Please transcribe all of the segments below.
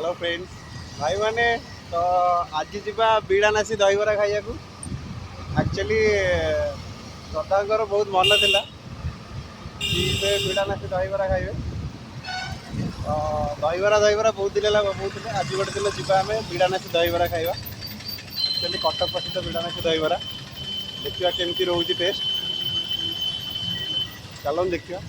Hello friends भाई मैंने तो आज जीवा बिडानासी दहीबरा खाइया एक्चुअली श्रद्धा बहुत मन थिला कि से बिडानासी दहीबरा खाइबे तो दहीबरा बहुत दिन है बहुत आज गोटे दिन जीवा आम बिडानासी दहीबरा खाइबा एक्चुअली कटक प्रसिद्ध बिडानासी दहीबरा देखा केमती रोचे टेस्ट चलो देखा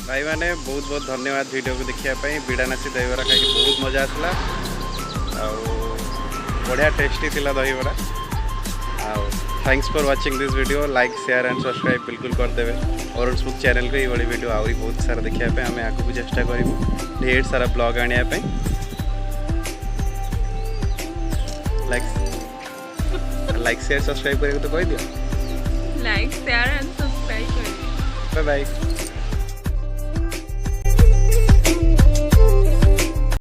भाई मैंने बहुत बहुत धन्यवाद वीडियो को देखापी बिडानासी दहीबरा खाई बहुत मजा आसला बढ़िया टेस्टी थिला दहीबरा thanks for watching this video like share and subscribe बिल्कुल करदे और स्मूथ चैनल को ये वीडियो आहरी बहुत सारा देखापी आम आगे चेष्टा करूँ ढेर सारा ब्लॉग आने लाइक शेयर सब्सक्राइब करके तो कह दियो लाइक शेयर एंड सब्सक्राइब करें बाय बाय।